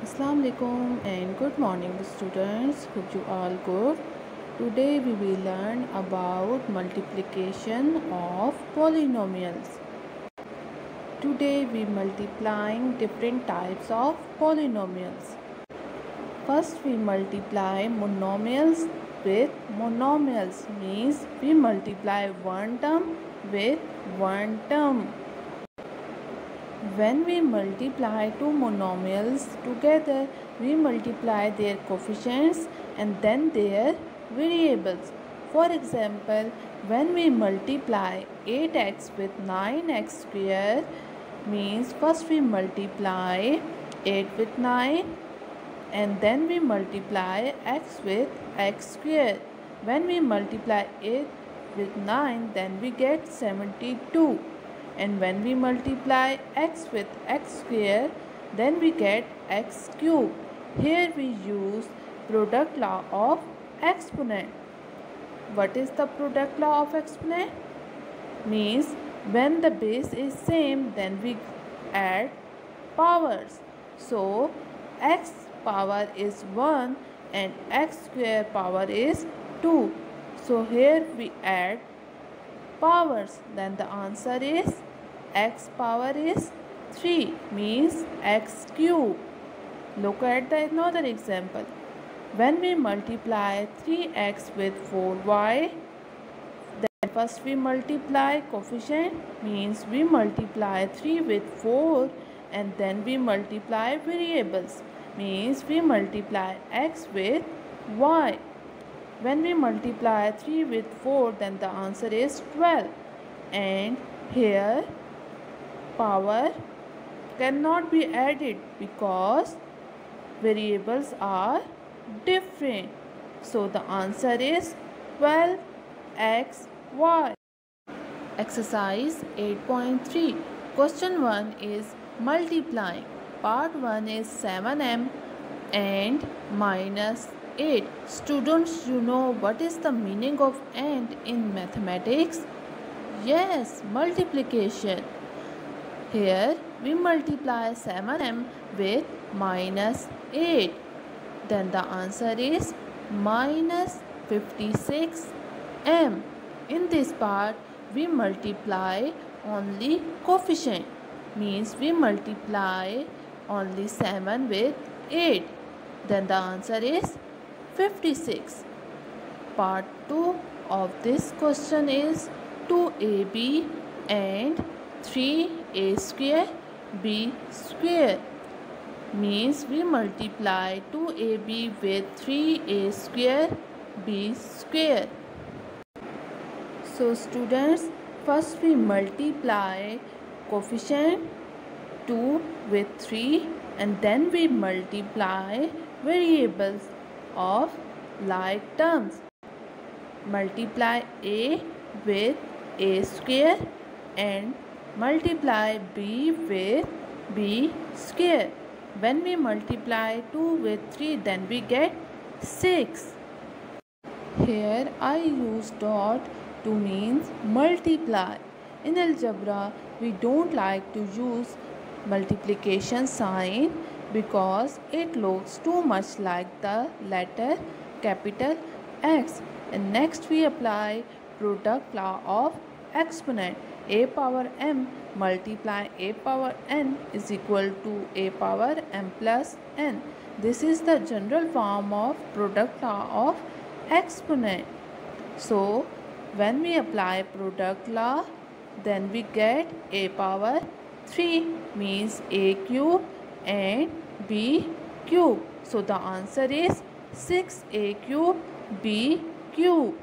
Assalamu alaikum and good morning students. Hope you all good. Today we will learn about multiplication of polynomials. Today we multiplying different types of polynomials. First we multiply monomials with monomials, means we multiply one term with one term. When we multiply two monomials together, we multiply their coefficients and then their variables. For example, when we multiply 8x with 9x square, means first we multiply 8 with 9 and then we multiply x with x square. When we multiply 8 with 9, then we get 72. And when we multiply x with x square, then we get x cube. Here we use product law of exponent. What is the product law of exponent? Means when the base is same, then we add powers. So x power is 1 and x square power is 2. So here we add powers, then the answer is x power is 3, means x cube. Look at the another example. When we multiply 3x with 4y, then first we multiply coefficient, means we multiply 3 with 4 and then we multiply variables, means we multiply x with y. When we multiply 3 with 4, then the answer is 12. And here power cannot be added because variables are different. So the answer is 12xy. Exercise 8.3. Question 1 is multiplying. Part 1 is 7m and minus 8. Students, you know what is the meaning of and in mathematics? Yes, multiplication. Here we multiply 7m with minus 8. Then the answer is minus 56m. In this part we multiply only coefficient, means we multiply only 7 with 8. Then the answer is 56. Part 2 of this question is 2ab and 3a square b square, means we multiply 2ab with 3a square b square. So students, first we multiply coefficient 2 with 3 and then we multiply variables of like terms. Multiply a with a square and multiply b with b square. When we multiply 2 with 3, then we get 6. Here I use dot to means multiply. In algebra, we don't like to use multiplication sign because it looks too much like the letter capital X. And next we apply product law of exponent. A power m multiply a power n is equal to a power m plus n. This is the general form of product law of exponent. So when we apply product law, then we get a power 3, means a cube and b cube. So the answer is 6a cube b cube.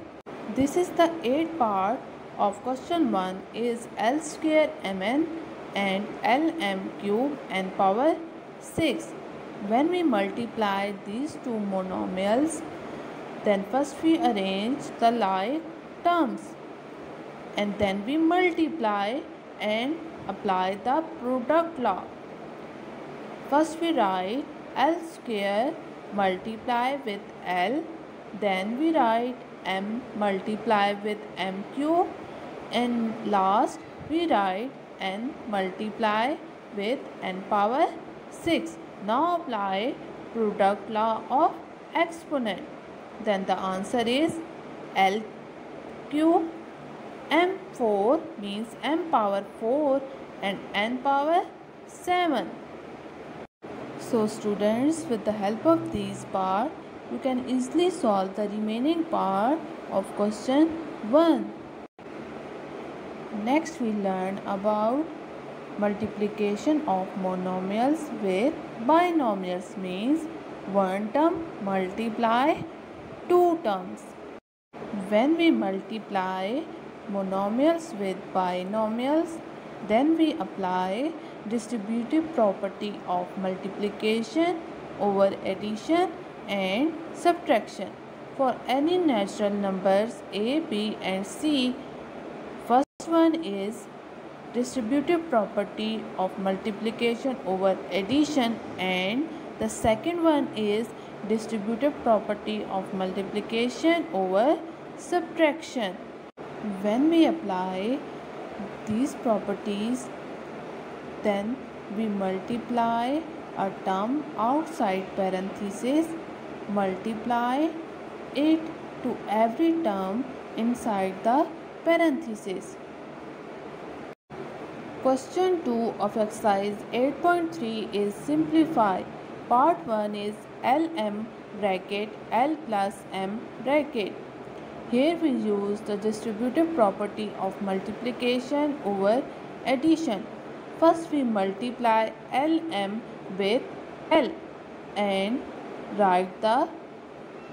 This is the 8th part of question 1 is L square mn and Lm cube n power 6. When we multiply these two monomials, then first we arrange the like terms and then we multiply and apply the product law. First we write L square multiply with L, then we write m multiply with m cube, and last we write n multiply with n power 6. Now apply product law of exponent. Then the answer is L cube. M4 means m power 4 and n power 7. So students, with the help of these part, you can easily solve the remaining part of question 1. Next we learn about multiplication of monomials with binomials, means one term multiply two terms. When we multiply monomials with binomials, then we apply distributive property of multiplication over addition and subtraction for any natural numbers a, b and c. First one is distributive property of multiplication over addition, and the second one is distributive property of multiplication over subtraction. When we apply these properties, then we multiply a term outside parenthesis, multiply it to every term inside the parenthesis. Question 2 of exercise 8.3 is simplify. Part 1 is LM bracket L plus M bracket. Here we use the distributive property of multiplication over addition. First we multiply LM with L and write the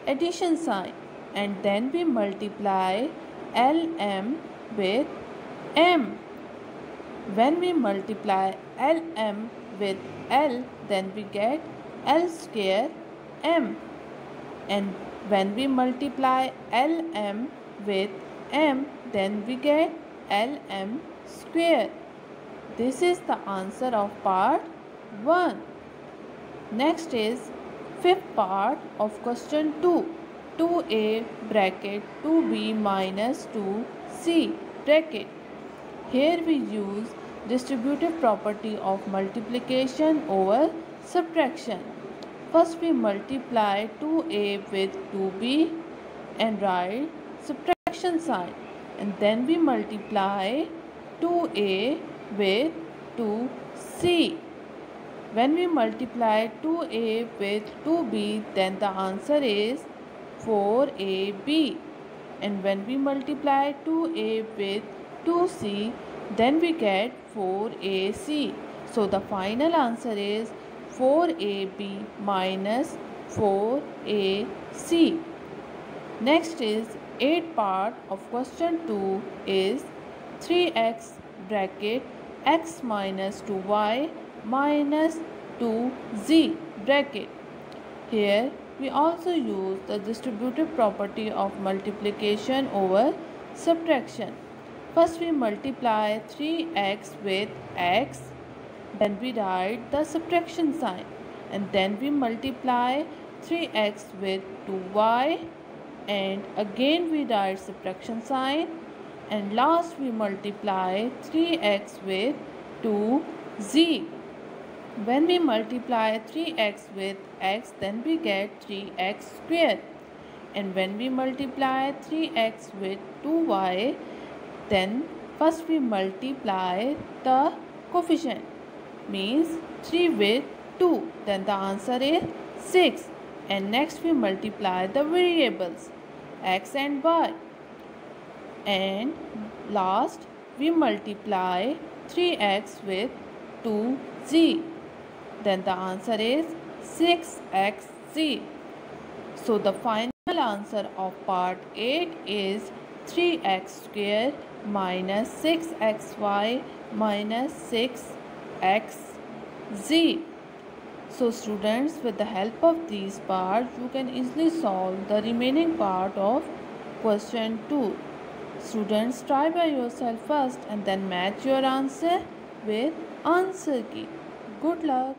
addition sign, and then we multiply LM with M. When we multiply LM with L, then we get L square M. And when we multiply LM with M, then we get LM square. This is the answer of part 1. Next is fifth part of question 2. 2a bracket 2b minus 2c bracket. Here we use distributive property of multiplication over subtraction. First we multiply 2a with 2b and write subtraction sign, and then we multiply 2a with 2c. When we multiply 2a with 2b, then the answer is 4ab. And when we multiply 2a with 2c, then we get 4ac. So the final answer is 4ab minus 4ac. Next is 8th part of question 2 is 3x bracket x minus 2y minus 2z bracket. Here we also use the distributive property of multiplication over subtraction. First we multiply 3x with x, then we write the subtraction sign, and then we multiply 3x with 2y, and again we write subtraction sign, and last we multiply 3x with 2z. When we multiply 3x with x, then we get 3x square. And when we multiply 3x with 2y, then first we multiply the coefficient, means 3 with 2, then the answer is 6. And next we multiply the variables x and y, and last we multiply 3x with 2z, then the answer is 6xz. So the final answer of part 8 is 3x square minus 6xy minus 6xz. So students, with the help of these parts, you can easily solve the remaining part of question 2. Students, try by yourself first and then match your answer with answer key. Good luck.